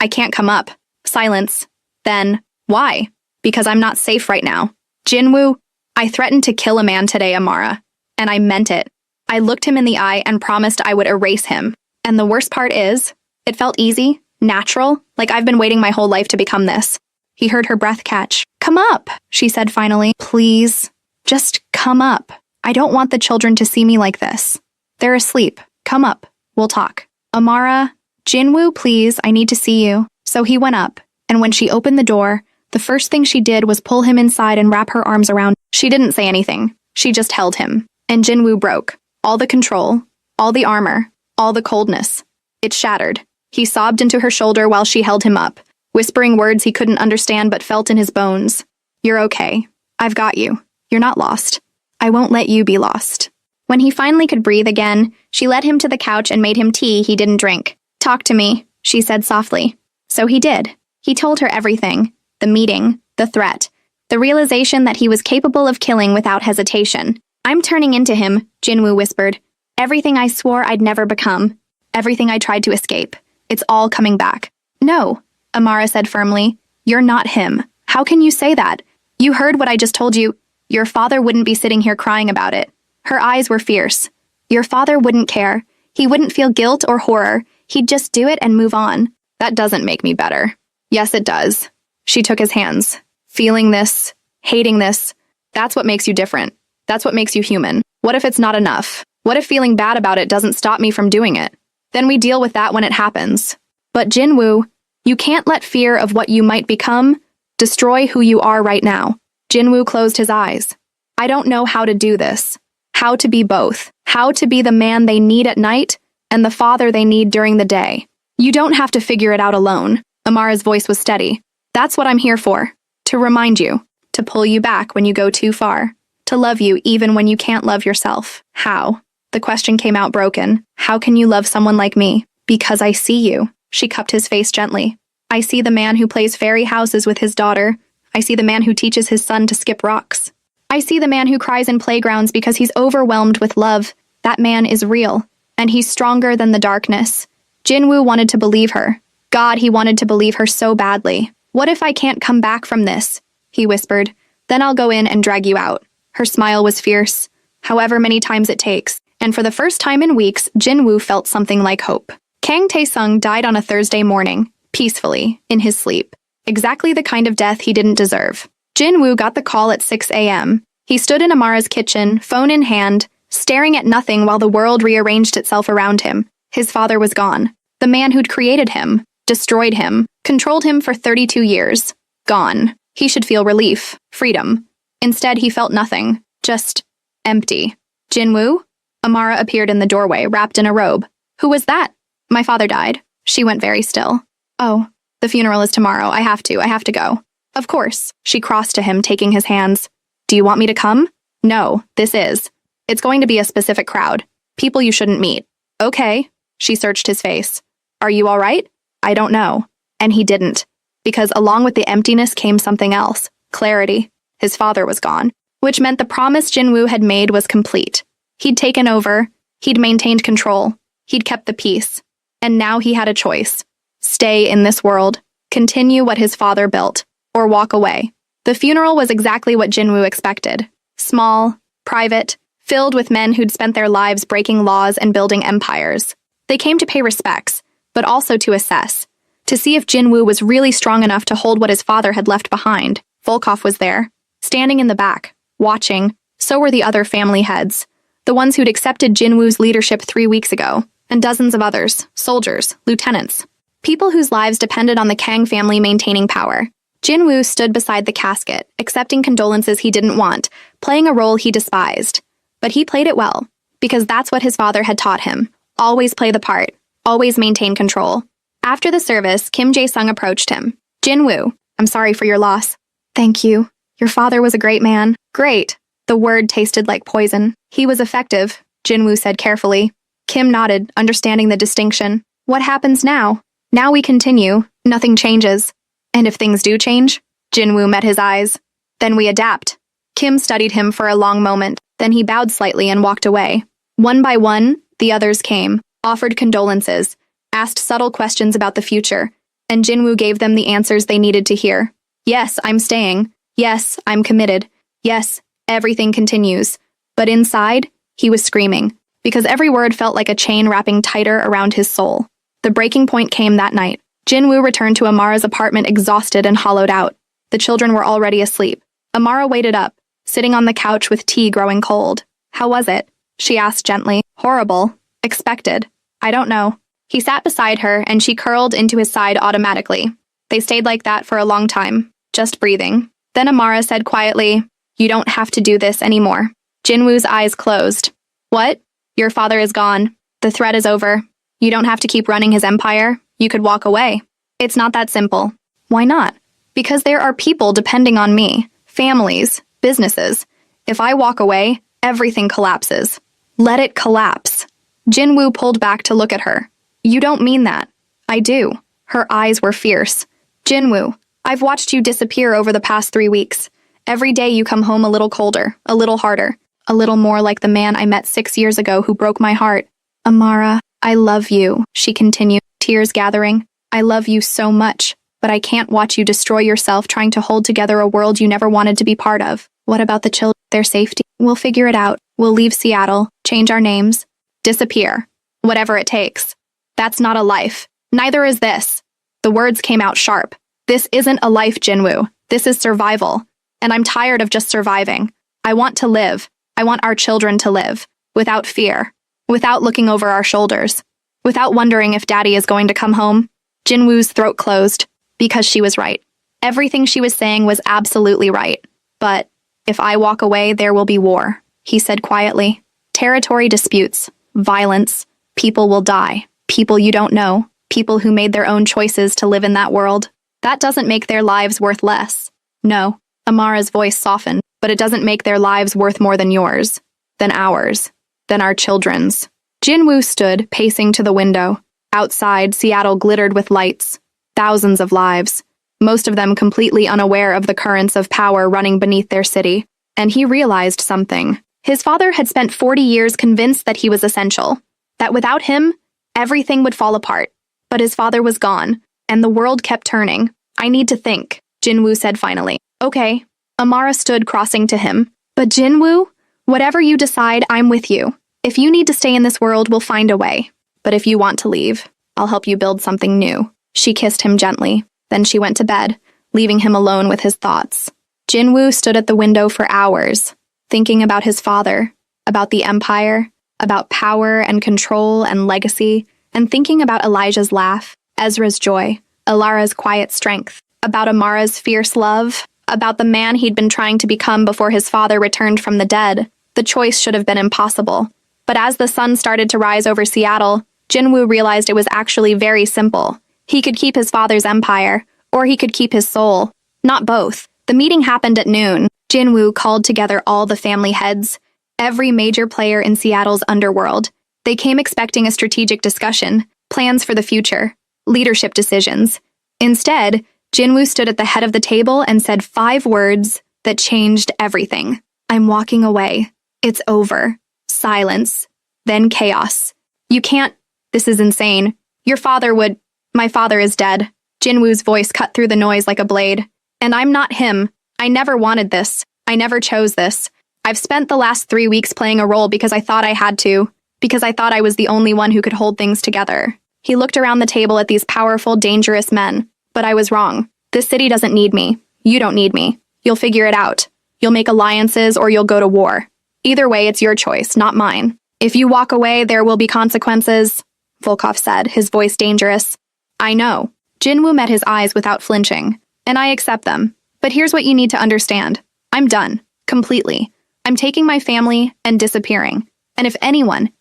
can't come up. Silence. Then, why? Because I'm not safe right now. Jinwoo, I threatened to kill a man today, Amara. And I meant it. I looked him in the eye and promised I would erase him. And the worst part is, it felt easy, natural, like I've been waiting my whole life to become this. He heard her breath catch. Come up, she said finally. Please, just come up. I don't want the children to see me like this. They're asleep. Come up. We'll talk. Amara, Jinwoo, please, I need to see you. So he went up, and when she opened the door, the first thing she did was pull him inside and wrap her arms around. She didn't say anything. She just held him. And Jinwoo broke. All the control, all the armor, all the coldness. It shattered. He sobbed into her shoulder while she held him up, whispering words he couldn't understand but felt in his bones. You're okay. I've got you. You're not lost. I won't let you be lost. When he finally could breathe again, she led him to the couch and made him tea he didn't drink. "Talk to me," she said softly. So he did. He told her everything. The meeting, the threat, the realization that he was capable of killing without hesitation. "I'm turning into him," Jinwoo whispered. "Everything I swore I'd never become. Everything I tried to escape. It's all coming back." "No," Amara said firmly. "You're not him. How can you say that? You heard what I just told you. Your father wouldn't be sitting here crying about it." Her eyes were fierce. "Your father wouldn't care. He wouldn't feel guilt or horror. He'd just do it and move on." "That doesn't make me better." "Yes, it does." She took his hands. "Feeling this, hating this, that's what makes you different. That's what makes you human. What if it's not enough? What if feeling bad about it doesn't stop me from doing it? Then we deal with that when it happens. But Jinwoo, you can't let fear of what you might become destroy who you are right now." Jinwoo closed his eyes. "I don't know how to do this. How to be both. How to be the man they need at night and the father they need during the day. You don't have to figure it out alone." Amara's voice was steady. "That's what I'm here for. To remind you. To pull you back when you go too far. To love you even when you can't love yourself." "How?" The question came out broken. "How can you love someone like me?" "Because I see you." She cupped his face gently. "I see the man who plays fairy houses with his daughter. I see the man who teaches his son to skip rocks. I see the man who cries in playgrounds because he's overwhelmed with love. That man is real, and he's stronger than the darkness." Jinwoo wanted to believe her. God, he wanted to believe her so badly. "What if I can't come back from this?" he whispered. "Then I'll go in and drag you out." Her smile was fierce. "However many times it takes." And for the first time in weeks, Jinwoo felt something like hope. Kang Tae-sung died on a Thursday morning, peacefully, in his sleep. Exactly the kind of death he didn't deserve. Jinwoo got the call at 6 a.m. He stood in Amara's kitchen, phone in hand, staring at nothing while the world rearranged itself around him. His father was gone. The man who'd created him, destroyed him, controlled him for 32 years. Gone. He should feel relief, freedom. Instead, he felt nothing. Just empty. "Jinwoo?" Amara appeared in the doorway, wrapped in a robe. "Who was that?" "My father died." She went very still. "Oh, the funeral is tomorrow. I have to go." "Of course." She crossed to him, taking his hands. "Do you want me to come?" "No, this is. It's going to be a specific crowd. People you shouldn't meet." "Okay." She searched his face. "Are you all right?" "I don't know." And he didn't. Because along with the emptiness came something else. Clarity. His father was gone. Which meant the promise Jinwoo had made was complete. He'd taken over. He'd maintained control. He'd kept the peace. And now he had a choice. Stay in this world. Continue what his father built. Or walk away. The funeral was exactly what Jinwoo expected. Small, private, filled with men who'd spent their lives breaking laws and building empires. They came to pay respects, but also to assess. To see if Jinwoo was really strong enough to hold what his father had left behind. Volkov was there, standing in the back, watching. So were the other family heads. The ones who'd accepted Jinwoo's leadership 3 weeks ago. And dozens of others, soldiers, lieutenants. People whose lives depended on the Kang family maintaining power. Jinwoo stood beside the casket, accepting condolences he didn't want, playing a role he despised. But he played it well, because that's what his father had taught him. Always play the part. Always maintain control. After the service, Kim Jae-sung approached him. "Jinwoo, I'm sorry for your loss." "Thank you. Your father was a great man." "Great." The word tasted like poison. "He was effective," Jinwoo said carefully. Kim nodded, understanding the distinction. "What happens now?" "Now we continue. Nothing changes." "And if things do change?" Jinwoo met his eyes. "Then we adapt." Kim studied him for a long moment. Then he bowed slightly and walked away. One by one, the others came, offered condolences, asked subtle questions about the future, and Jinwoo gave them the answers they needed to hear. "Yes, I'm staying. Yes, I'm committed. Yes, everything continues." But inside, he was screaming, because every word felt like a chain wrapping tighter around his soul. The breaking point came that night. Jinwoo returned to Amara's apartment exhausted and hollowed out. The children were already asleep. Amara waited up, sitting on the couch with tea growing cold. "How was it?" she asked gently. "Horrible. Expected. I don't know." He sat beside her, and she curled into his side automatically. They stayed like that for a long time, just breathing. Then Amara said quietly, "You don't have to do this anymore." Jinwoo's eyes closed. "What?" "Your father is gone. The threat is over. You don't have to keep running his empire. You could walk away." "It's not that simple." "Why not?" "Because there are people depending on me. Families, businesses. If I walk away, everything collapses." Let it collapse. Jinwoo pulled back to look at her. You don't mean that. I do. Her eyes were fierce. Jinwoo, I've watched you disappear over the past 3 weeks. Every day you come home a little colder, a little harder, a little more like the man I met 6 years ago who broke my heart. Amara, I love you, she continued, tears gathering. I love you so much, but I can't watch you destroy yourself trying to hold together a world you never wanted to be part of. What about the children? Their safety? We'll figure it out. We'll leave Seattle, change our names, disappear. Whatever it takes. That's not a life. Neither is this. The words came out sharp. This isn't a life, Jinwoo. This is survival. And I'm tired of just surviving. I want to live. I want our children to live. Without fear. Without looking over our shoulders. Without wondering if Daddy is going to come home. Jinwoo's throat closed. Because she was right. Everything she was saying was absolutely right. But if I walk away, there will be war, he said quietly. Territory disputes. Violence. People will die. People you don't know. People who made their own choices to live in that world. That doesn't make their lives worth less. No. Amara's voice softened, but it doesn't make their lives worth more than yours, than ours, than our children's. Jinwoo stood, pacing to the window. Outside, Seattle glittered with lights. Thousands of lives, most of them completely unaware of the currents of power running beneath their city. And he realized something. His father had spent 40 years convinced that he was essential, that without him, everything would fall apart. But his father was gone, and the world kept turning. I need to think, Jinwoo said finally. Okay. Amara stood crossing to him. But Jinwoo, whatever you decide, I'm with you. If you need to stay in this world, we'll find a way. But if you want to leave, I'll help you build something new. She kissed him gently. Then she went to bed, leaving him alone with his thoughts. Jinwoo stood at the window for hours, thinking about his father, about the empire, about power and control and legacy, and thinking about Elijah's laugh, Ezra's joy, Alara's quiet strength, about Amara's fierce love, about the man he'd been trying to become before his father returned from the dead. The choice should have been impossible. But as the sun started to rise over Seattle, Jinwoo realized it was actually very simple. He could keep his father's empire, or he could keep his soul. Not both. The meeting happened at noon. Jinwoo called together all the family heads, every major player in Seattle's underworld. They came expecting a strategic discussion, plans for the future, leadership decisions. Instead, Jinwoo stood at the head of the table and said 5 words that changed everything. I'm walking away. It's over. Silence. Then chaos. You can't. This is insane. Your father would. My father is dead. Jinwoo's voice cut through the noise like a blade. And I'm not him. I never wanted this. I never chose this. I've spent the last 3 weeks playing a role because I thought I had to. Because I thought I was the only one who could hold things together. He looked around the table at these powerful, dangerous men. But I was wrong. This city doesn't need me. You don't need me. You'll figure it out. You'll make alliances or you'll go to war. Either way, it's your choice, not mine. If you walk away, there will be consequences, Volkov said, his voice dangerous. I know. Jinwoo met his eyes without flinching. And I accept them. But here's what you need to understand. I'm done. Completely. I'm taking my family and disappearing. And if anyone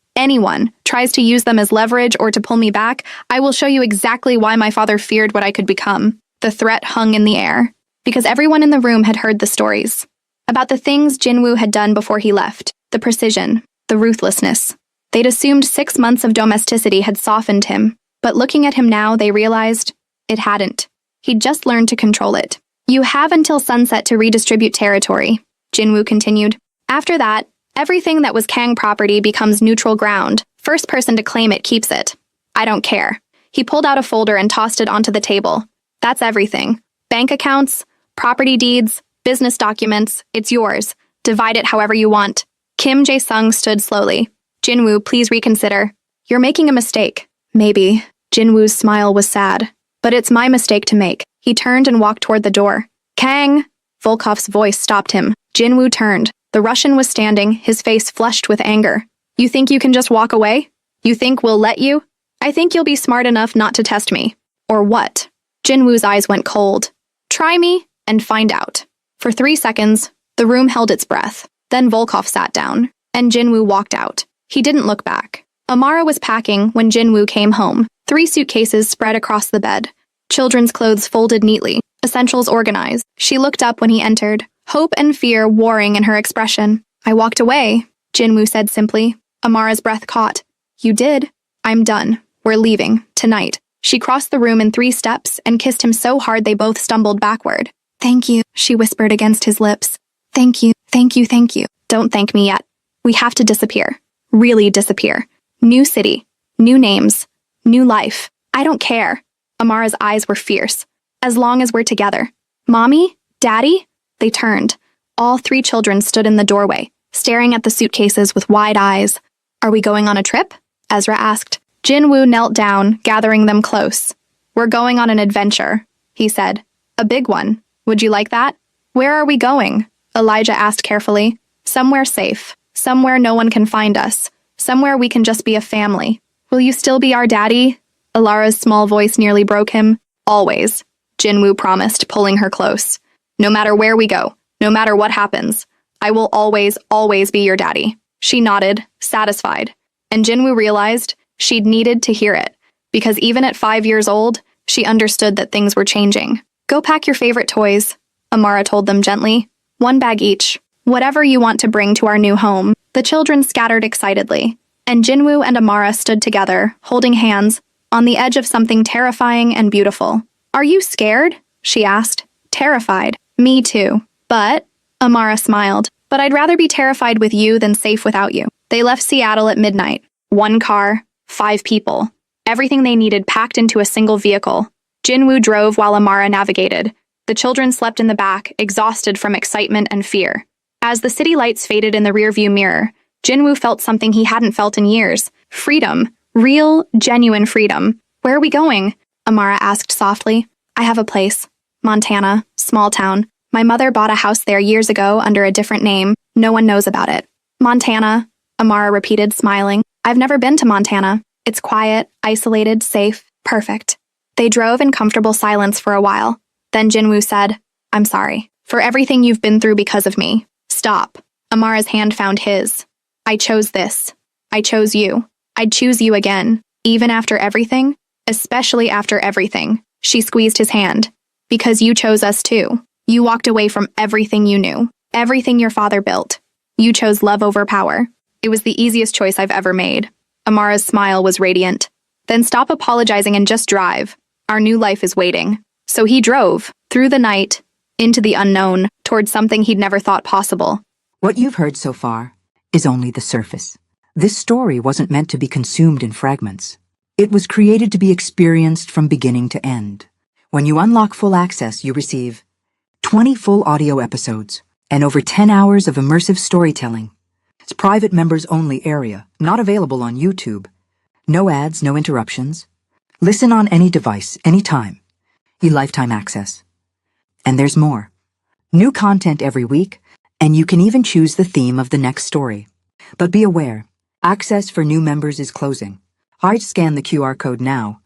tries to use them as leverage or to pull me back, I will show you exactly why my father feared what I could become. The threat hung in the air. Because everyone in the room had heard the stories. About the things Jinwoo had done before he left. The precision. The ruthlessness. They'd assumed 6 months of domesticity had softened him. But looking at him now, they realized it hadn't. He'd just learned to control it. You have until sunset to redistribute territory, Jinwoo continued. After that, everything that was Kang property becomes neutral ground. First person to claim it keeps it. I don't care. He pulled out a folder and tossed it onto the table. That's everything. Bank accounts, property deeds, business documents, it's yours. Divide it however you want. Kim Jae-sung stood slowly. Jinwoo, please reconsider. You're making a mistake. Maybe. Jinwoo's smile was sad. But it's my mistake to make. He turned and walked toward the door. Kang! Volkov's voice stopped him. Jinwoo turned. The Russian was standing, his face flushed with anger. You think you can just walk away? You think we'll let you? I think you'll be smart enough not to test me. Or what? Jinwoo's eyes went cold. Try me and find out. For 3 seconds, the room held its breath. Then Volkov sat down, and Jinwoo walked out. He didn't look back. Amara was packing when Jinwoo came home. 3 suitcases spread across the bed. Children's clothes folded neatly, essentials organized. She looked up when he entered, hope and fear warring in her expression. I walked away, Jinwoo said simply. Amara's breath caught. You did? I'm done. We're leaving. Tonight. She crossed the room in 3 steps and kissed him so hard they both stumbled backward. Thank you, she whispered against his lips. Thank you, thank you, thank you. Don't thank me yet. We have to disappear. Really disappear. New city. New names. New life. I don't care. Amara's eyes were fierce. As long as we're together. Mommy? Daddy? They turned. All 3 children stood in the doorway, staring at the suitcases with wide eyes. Are we going on a trip? Ezra asked. Jinwoo knelt down, gathering them close. We're going on an adventure, he said. A big one. Would you like that? Where are we going? Elijah asked carefully. Somewhere safe. Somewhere no one can find us. Somewhere we can just be a family. Will you still be our daddy? Alara's small voice nearly broke him. Always, Jinwoo promised, pulling her close. No matter where we go, no matter what happens, I will always, always be your daddy. She nodded, satisfied. And Jinwoo realized she'd needed to hear it, because even at 5 years old, she understood that things were changing. Go pack your favorite toys, Amara told them gently. 1 bag each. Whatever you want to bring to our new home. The children scattered excitedly, and Jinwoo and Amara stood together, holding hands, on the edge of something terrifying and beautiful. Are you scared? She asked. Terrified. Me too. But, Amara smiled, but I'd rather be terrified with you than safe without you. They left Seattle at midnight. 1 car, 5 people. Everything they needed packed into a single vehicle. Jinwoo drove while Amara navigated. The children slept in the back, exhausted from excitement and fear. As the city lights faded in the rearview mirror, Jinwoo felt something he hadn't felt in years. Freedom. Real, genuine freedom. Where are we going? Amara asked softly. I have a place. Montana. Small town. My mother bought a house there years ago under a different name. No one knows about it. Montana, Amara repeated, smiling. I've never been to Montana. It's quiet, isolated, safe, perfect. They drove in comfortable silence for a while. Then Jinwoo said, I'm sorry for everything you've been through because of me. Stop. Amara's hand found his. I chose this. I chose you. I'd choose you again, even after everything, especially after everything. She squeezed his hand. Because you chose us too. You walked away from everything you knew, everything your father built. You chose love over power. It was the easiest choice I've ever made. Amara's smile was radiant. Then stop apologizing and just drive. Our new life is waiting. So he drove, through the night, into the unknown, towards something he'd never thought possible. What you've heard so far is only the surface. This story wasn't meant to be consumed in fragments. It was created to be experienced from beginning to end. When you unlock full access, you receive 20 full audio episodes and over 10 hours of immersive storytelling. It's private members-only area, not available on YouTube. No ads, no interruptions. Listen on any device, anytime. You lifetime access. And there's more. New content every week, and you can even choose the theme of the next story. But be aware, access for new members is closing. I'd scan the QR code now,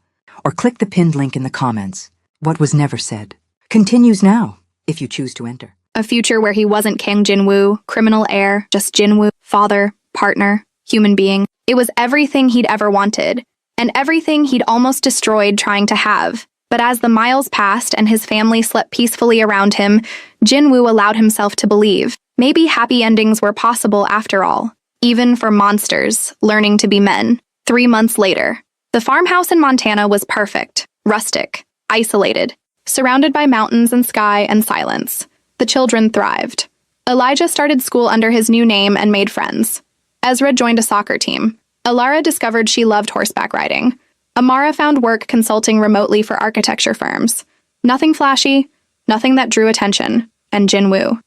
or click the pinned link in the comments. What was never said continues now, if you choose to enter. A future where he wasn't Kang Jinwoo, criminal heir, just Jinwoo, father, partner, human being. It was everything he'd ever wanted, and everything he'd almost destroyed trying to have. But as the miles passed and his family slept peacefully around him, Jinwoo allowed himself to believe maybe happy endings were possible after all, even for monsters learning to be men. 3 months later, the farmhouse in Montana was perfect, rustic, isolated, surrounded by mountains and sky and silence. The children thrived. Elijah started school under his new name and made friends. Ezra joined a soccer team. Alara discovered she loved horseback riding. Amara found work consulting remotely for architecture firms. Nothing flashy, nothing that drew attention. And Jinwoo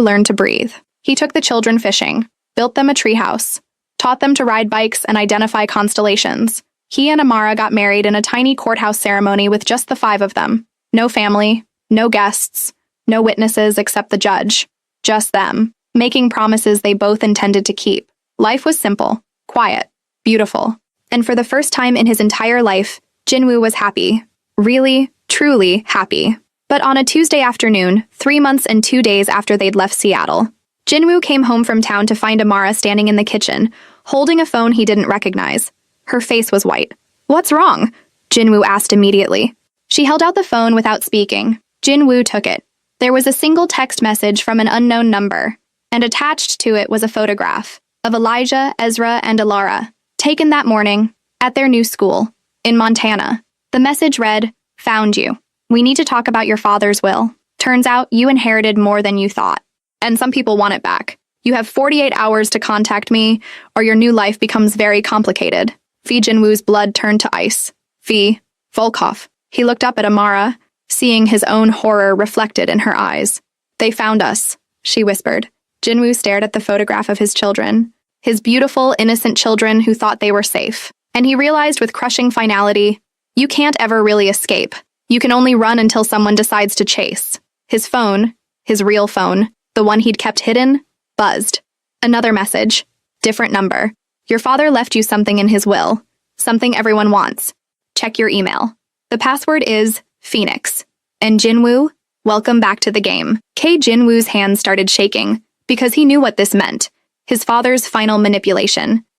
learned to breathe. He took the children fishing, built them a treehouse, taught them to ride bikes and identify constellations. He and Amara got married in a tiny courthouse ceremony with just the 5 of them. No family, no guests, no witnesses except the judge. Just them, making promises they both intended to keep. Life was simple, quiet, beautiful. And for the first time in his entire life, Jinwoo was happy. Really, truly happy. But on a Tuesday afternoon, 3 months and 2 days after they'd left Seattle, Jinwoo came home from town to find Amara standing in the kitchen, holding a phone he didn't recognize. Her face was white. What's wrong? Jinwoo asked immediately. She held out the phone without speaking. Jinwoo took it. There was a single text message from an unknown number, and attached to it was a photograph. of Elijah, Ezra, and Alara, taken that morning at their new school in Montana. The message read, "Found you. We need to talk about your father's will. Turns out you inherited more than you thought. And some people want it back. You have 48 hours to contact me, or your new life becomes very complicated." Fee Jinwoo's blood turned to ice. Fee, Volkov. He looked up at Amara, seeing his own horror reflected in her eyes. "They found us," she whispered. Jinwoo stared at the photograph of his children, his beautiful, innocent children who thought they were safe. And he realized with crushing finality, you can't ever really escape. You can only run until someone decides to chase. His phone, his real phone, the one he'd kept hidden, buzzed. Another message. Different number. "Your father left you something in his will. Something everyone wants. Check your email." The password is Phoenix. And Jinwoo, welcome back to the game. Jinwoo's hands started shaking because he knew what this meant. His father's final manipulation.